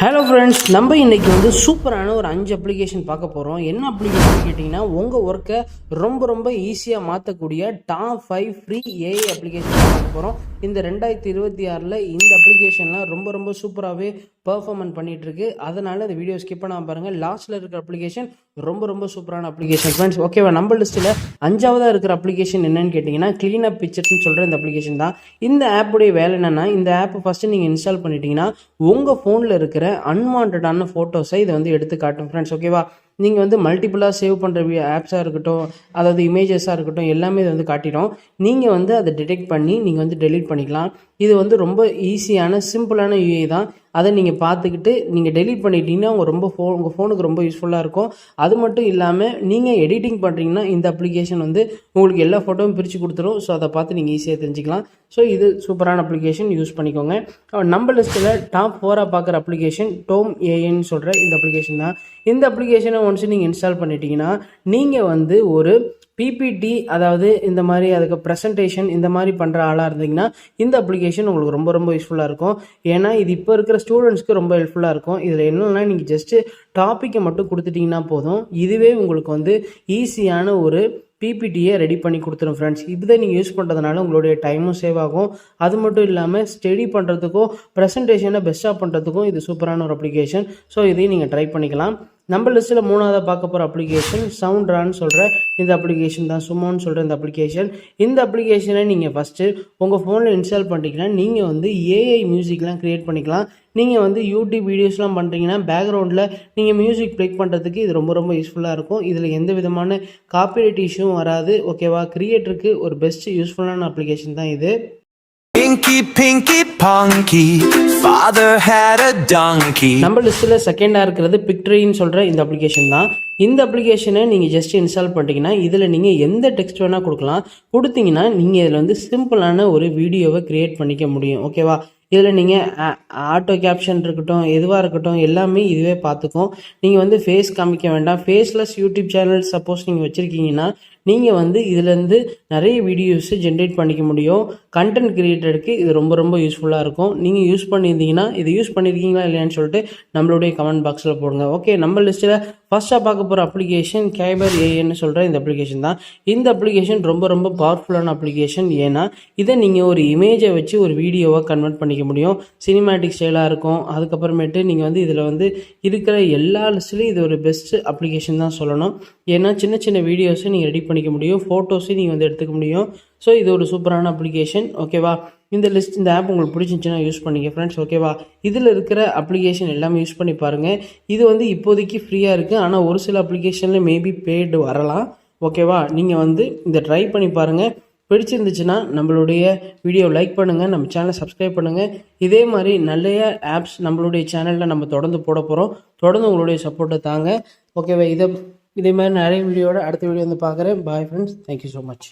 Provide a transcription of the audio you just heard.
Hello friends, நம்ம இன்றைக்கி வந்து சூப்பரான ஒரு 5 அப்ளிகேஷன் பார்க்க போகிறோம். என்ன அப்ளிகேஷன் கேட்டிங்கன்னா, உங்கள் ஒர்க்கை ரொம்ப ஈஸியாக மாற்றக்கூடிய டாப் 5 ஃப்ரீ ஏஐ அப்ளிகேஷன் பார்க்க போகிறோம். இந்த 2026 இந்த அப்ளிகேஷன்லாம் ரொம்ப சூப்பராகவே பெர்ஃபார்மன்ஸ் பண்ணிகிட்ருக்கு. அதனால் இந்த வீடியோ ஸ்கிப் பண்ணாமல் பாருங்கள். லாஸ்ட்டில் இருக்கிற அப்ளிகேஷன் ரொம்ப சூப்பரான அப்ளிகேஷன் ஃப்ரெண்ட்ஸ். ஓகேவா, நம்ம லிஸ்ட்டில் 5ஆவதாக இருக்கிற அப்ளிகேஷன் என்னன்னு கேட்டிங்கன்னா, க்ளீன் அப் பிக்சர்ஸ்னு சொல்கிற இந்த அப்ளிகேஷன் தான். இந்த ஆப்புடைய வேலை என்னென்னா, இந்த ஆப்பை ஃபஸ்ட்டு நீங்கள் இன்ஸ்டால் பண்ணிட்டீங்கன்னா உங்கள் ஃபோனில் இருக்கிற அன்வான்டான ஃபோட்டோஸை இதை வந்து எடுத்து காட்டும் ஃப்ரெண்ட்ஸ். ஓகேவா, நீங்கள் வந்து மல்டிபிளாக சேவ் பண்ணுற ஆப்ஸாக இருக்கட்டும், அதாவது இமேஜஸாக இருக்கட்டும், எல்லாமே இதை வந்து காட்டிடும். நீங்கள் வந்து அதை டிடெக்ட் பண்ணி நீங்கள் வந்து டெலீட் பண்ணிக்கலாம். இது வந்து ரொம்ப ஈஸியான சிம்பிளான யூஐ தான். அதை நீங்கள் பார்த்துக்கிட்டு நீங்கள் டெலீட் பண்ணிட்டீங்கன்னா உங்கள் ஃபோனுக்கு ரொம்ப யூஸ்ஃபுல்லாக இருக்கும். அது மட்டும் இல்லாமல் நீங்கள் எடிட்டிங் பண்ணுறீங்கன்னா இந்த அப்ளிகேஷன் வந்து உங்களுக்கு எல்லா ஃபோட்டோவும் பிரித்து கொடுத்துரும். ஸோ அதை பார்த்து நீங்கள் ஈஸியாக தெரிஞ்சுக்கலாம். ஸோ இது சூப்பரான அப்ளிகேஷன், யூஸ் பண்ணிக்கோங்க. நம்ம லிஸ்ட்டில் டாப் 4ஆக பார்க்குற அப்ளிகேஷன் டோம் ஏஐன்னு சொல்கிற இந்த அப்ளிகேஷன் தான். இந்த அப்ளிகேஷனை ஒன்ஸ் நீங்கள் இன்ஸ்டால் பண்ணிட்டீங்கன்னா நீங்கள் வந்து ஒரு பிபிடி, அதாவது இந்த மாதிரி அதுக்கு ப்ரெசன்டேஷன் இந்த மாதிரி பண்ணுற ஆளாக இருந்தீங்கன்னா இந்த அப்ளிகேஷன் உங்களுக்கு ரொம்ப யூஸ்ஃபுல்லாக இருக்கும். ஏன்னா இது இப்போ இருக்கிற ஸ்டூடெண்ட்ஸ்க்கு ரொம்ப ஹெல்ப்ஃபுல்லாக இருக்கும். இதில் என்னென்னா, நீங்கள் ஜஸ்ட்டு டாப்பிக்கை மட்டும் கொடுத்துட்டிங்கன்னா போதும், இதுவே உங்களுக்கு வந்து ஈஸியான ஒரு பிபிடியை ரெடி பண்ணி கொடுத்துரும் ஃப்ரெண்ட்ஸ். இதை நீங்கள் யூஸ் பண்ணுறதுனால உங்களுடைய டைமும் சேவ் ஆகும். அது மட்டும் இல்லாமல் ஸ்டடி பண்ணுறதுக்கும் ப்ரெசன்டேஷனை பெஸ்ட்டாக பண்ணுறதுக்கும் இது சூப்பரான ஒரு அப்ளிகேஷன். ஸோ இதையும் நீங்கள் ட்ரை பண்ணிக்கலாம். நம்ம லிஸ்ட்டில் 3ஆவதாக பார்க்க போகிற அப்ளிகேஷன் சவுண்ட்ரான்னு சொல்கிற இந்த அப்ளிகேஷன் தான். சுமோன்னு சொல்கிற இந்த அப்ளிகேஷன். இந்த அப்ளிகேஷனை நீங்கள் ஃபஸ்ட்டு உங்கள் ஃபோனில் இன்ஸ்டால் பண்ணிட்டீங்கன்னா நீங்கள் வந்து ஏஐ மியூசிக்லாம் க்ரியேட் பண்ணிக்கலாம். நீங்கள் வந்து யூடியூப் வீடியோஸ்லாம் பண்ணுறீங்கன்னா பேக்ரவுண்டில் நீங்கள் மியூசிக் ப்ளே பண்ணுறதுக்கு இது ரொம்ப யூஸ்ஃபுல்லாக இருக்கும். இதில் எந்த விதமான காப்பிரைட் இஷ்யூவும் வராது. ஓகேவா, கிரியேட்டருக்கு ஒரு பெஸ்ட் யூஸ்ஃபுல்லான அப்ளிகேஷன் தான் இது. Pinky Punky, father had a donkey. நம்ம லிஸ்ட்டில் 2ஆக இருக்கிறது பிக்ட்ரின்னு சொல்கிற இந்த அப்ளிகேஷன் தான். இந்த அப்ளிகேஷனை நீங்கள் ஜஸ்ட் இன்ஸ்டால் பண்ணிட்டீங்கன்னா இதில் நீங்கள் எந்த டெக்ஸ்ட் வேணால் கொடுத்தீங்கன்னா நீங்கள் இதில் வந்து சிம்பிளான ஒரு வீடியோவை க்ரியேட் பண்ணிக்க முடியும். ஓகேவா, இதில் நீங்கள் ஆட்டோ கேப்ஷன் இருக்கட்டும், எதுவாக இருக்கட்டும், எல்லாமே இதுவே பார்த்துக்கும். நீங்கள் வந்து ஃபேஸ் காமிக்க வேண்டாம். ஃபேஸ்லெஸ் யூடியூப் சேனல் சப்போஸ் நீங்கள் வச்சுருக்கீங்கன்னா நீங்கள் வந்து இதிலேருந்து நிறைய வீடியோஸை ஜென்ரேட் பண்ணிக்க முடியும். கண்டென்ட் கிரியேட்டருக்கு இது ரொம்ப யூஸ்ஃபுல்லாக இருக்கும். நீங்கள் யூஸ் பண்ணியிருந்தீங்கன்னா இது யூஸ் பண்ணியிருக்கீங்களா இல்லையான்னு சொல்லிட்டு நம்மளுடைய கமெண்ட் பாக்ஸில் போடுங்க. ஓகே, நம்ம லிஸ்ட்டில் ஃபஸ்ட்டாக பார்க்க போகிற அப்ளிகேஷன் கேபர் ஏஐன்னு சொல்கிற இந்த அப்ளிகேஷன் தான். இந்த அப்ளிகேஷன் ரொம்ப பவர்ஃபுல்லான அப்ளிகேஷன். ஏன்னா இதை நீங்கள் ஒரு இமேஜை வச்சு ஒரு வீடியோவை கன்வெர்ட் பண்ணிக்க முடியும். சினிமேட்டிக் ஸ்டைலாக இருக்கும். அதுக்கப்புறமேட்டு நீங்கள் வந்து இதில் வந்து இருக்கிற எல்லா லிஸ்ட்லேயும் இது ஒரு பெஸ்ட் அப்ளிகேஷன் தான் சொல்லணும். ஏன்னா சின்ன வீடியோஸை நீங்கள் ரெடி பண்ணிக்க முடியும், ஃபோட்டோஸையும் நீங்கள் வந்து எடுத்துக்க முடியும். ஸோ இது ஒரு சூப்பரான அப்ளிகேஷன். ஓகேவா, இந்த ஆப் உங்களுக்கு பிடிச்சிருந்துச்சுன்னா யூஸ் பண்ணிக்க ஃப்ரெண்ட்ஸ். ஓகேவா, இதில் இருக்கிற அப்ளிகேஷன் எல்லாமே யூஸ் பண்ணி பாருங்கள். இது வந்து இப்போதைக்கு ஃப்ரீயாக இருக்குது. ஆனால் ஒரு சில அப்ளிகேஷனில் மேபி பெய்டு வரலாம். ஓகேவா, நீங்கள் வந்து இதை ட்ரை பண்ணி பாருங்கள். பிடிச்சிருந்துச்சுன்னா நம்மளுடைய வீடியோ லைக் பண்ணுங்கள், நம்ம சேனலை சப்ஸ்கிரைப் பண்ணுங்கள். இதே மாதிரி நிறைய ஆப்ஸ் நம்மளுடைய சேனலில் நம்ம தொடர்ந்து போட போகிறோம். தொடர்ந்து உங்களுடைய சப்போர்ட்டை தாங்க. ஓகேவா, இதே மாதிரி நிறைய வீடியோட அடுத்த வீடியோ வந்து பார்க்குறேன். Bye friends, thank you so much.